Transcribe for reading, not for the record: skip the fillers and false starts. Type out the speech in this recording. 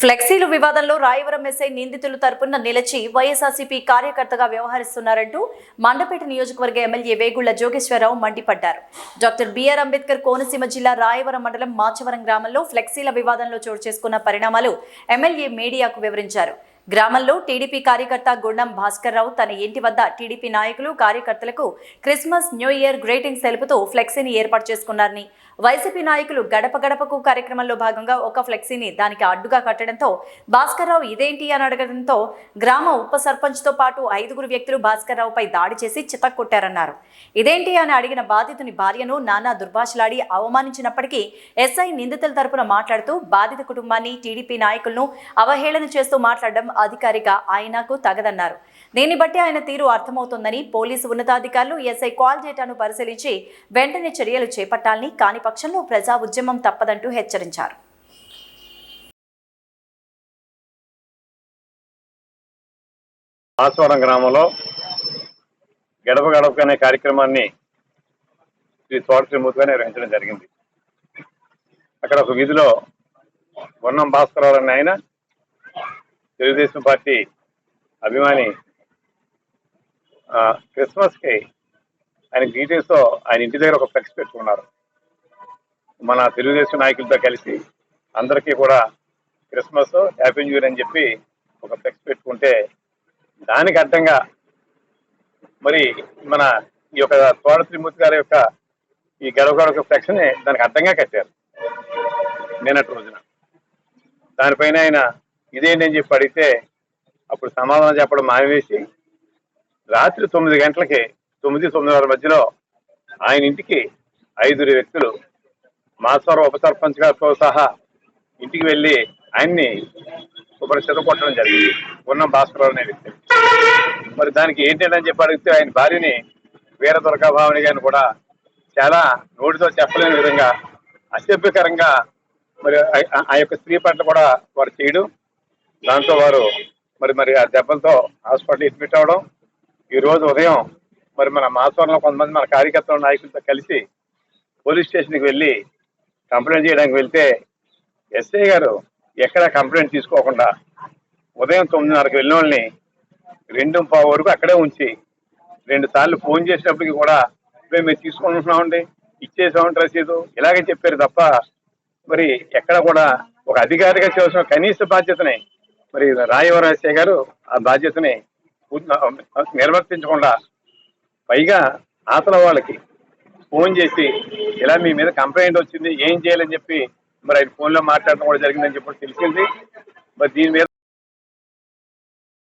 ఫ్లెక్సీలు వివాదంలో రాయవరం ఎస్ఐ నిందితుల తరపున నిలిచి వైఎస్ఆర్సీపీ కార్యకర్తగా వ్యవహరిస్తున్నారంటూ మండపేట నియోజకవర్గ ఎమ్మెల్యే వేగుళ్ల జోగేశ్వరరావు మండిపడ్డారు. డాక్టర్ బిఆర్ అంబేద్కర్ కోనసీమ జిల్లా రాయవరం మండలం మాచవరం గ్రామంలో ఫ్లెక్సీల వివాదంలో చోటు చేసుకున్న పరిణామాలు ఎమ్మెల్యే మీడియాకు వివరించారు. గ్రామంలో టీడీపీ కార్యకర్త గుండం భాస్కర్రావు తన ఇంటి వద్ద టీడీపీ నాయకులు కార్యకర్తలకు క్రిస్మస్ న్యూ ఇయర్ గ్రీటింగ్స్ తెలుపుతూ ఫ్లెక్సీని ఏర్పాటు చేసుకున్నారని, వైసీపీ నాయకులు గడప గడపకు కార్యక్రమంలో భాగంగా ఒక ఫ్లెక్సీని దానికి అడ్డుగా కట్టడంతో భాస్కర్రావు ఇదేంటి అని అడగడంతో గ్రామ ఉప సర్పంచ్తో పాటు 5 వ్యక్తులు భాస్కర్రావుపై దాడి చేసి చితక్కొట్టారన్నారు. ఇదేంటి అని అడిగిన బాధితుని భార్యను నానా దుర్భాషలాడి అవమానించినప్పటికీ ఎస్ఐ నిందితుల తరపున మాట్లాడుతూ బాధిత కుటుంబాన్ని, టీడీపీ నాయకులను అవహేళన చేస్తూ మాట్లాడడం అధికారిగా ఆయనకు తగదన్నారు. దీన్ని బట్టి ఆయన తీరు అర్థమవుతోందని, పోలీసు ఉన్నతాధికారులు ఎస్ఐ కాల్ డేటాను పరిశీలించి వెంటనే చర్యలు చేపట్టాలని, కాని పక్షంలో ప్రజా ఉద్యమం తప్పదంటూ హెచ్చరించారు. మాచవరం గ్రామంలో గడప గడప అనే కార్యక్రమాన్ని శ్రీ తోటశ్రీమూర్తిగా నిర్వహించడం జరిగింది. అక్కడ ఒక వీధిలో గుండం భాస్కర్రావు అనే ఆయన తెలుగుదేశం పార్టీ అభిమాని క్రిస్మస్కి ఆయన గ్రీటింగ్స్తో ఆయన ఇంటి దగ్గర ఒక ఫ్లెక్స్ పెట్టుకున్నారు. మన తెలుగుదేశం నాయకులతో కలిసి అందరికీ కూడా క్రిస్మస్ హ్యాపీ న్యూ ఇయర్ అని చెప్పి ఒక ఫ్లెక్స్ పెట్టుకుంటే దానికి అడ్డంగా మరి మన ఈ యొక్క తోట శ్రీమూర్తి గారి యొక్క ఈ గడవ ఫ్లెక్స్ని దానికి అడ్డంగా కట్టారు నిన్నటి రోజున. దానిపైన ఆయన ఇదేంటి అని చెప్పి అడిగితే అప్పుడు సమాధానం చెప్పడం మానేసి రాత్రి 9 గంటలకి 9-9:30 మధ్యలో ఆయన ఇంటికి 5 వ్యక్తులు మాచవరం ఉప సర్పంచ్ గారితో సహా ఇంటికి వెళ్ళి ఆయన్ని కొట్టడం జరిగింది. గుండం భాస్కర్రావు అనే వ్యక్తి. మరి దానికి ఏంటని చెప్పి అడిగితే ఆయన భార్యని వీర దుర్గాభావని గారిని కూడా చాలా నోటితో చెప్పలేని విధంగా అసభ్యకరంగా మరి ఆ యొక్క స్త్రీ పట్ల కూడా వారు చేయడం, దాంతో వారు మరి ఆ దెబ్బలతో హాస్పిటల్ అడ్మిట్ అవ్వడం. ఈ రోజు ఉదయం మరి మన మాచవరంలో కొంతమంది మన కార్యకర్తల నాయకులతో కలిసి పోలీస్ స్టేషన్కి వెళ్ళి కంప్లైంట్ చేయడానికి వెళ్తే ఎస్ఐ గారు ఎక్కడ కంప్లైంట్ తీసుకోకుండా ఉదయం 9:30కి వెళ్ళిన వాళ్ళని 2:15 వరకు అక్కడే ఉంచి 2 సార్లు ఫోన్ చేసినప్పటికీ కూడా మేము తీసుకుంటున్నామండి, ఇచ్చేసామంటే రసీదు ఇలాగే చెప్పారు తప్ప మరి ఎక్కడ కూడా ఒక అధికారిగా చేసిన కనీస బాధ్యతని మరి రాయవరం ఎస్ఐ గారు ఆ బాధ్యతని నిర్వర్తించకుండా పైగా ఆతల వాళ్ళకి ఫోన్ చేసి ఇలా మీ మీద కంప్లైంట్ వచ్చింది ఏం చేయాలని చెప్పి మరి ఆయన ఫోన్లో మాట్లాడడం కూడా జరిగిందని చెప్పి తెలిసింది. మరి దీని మీద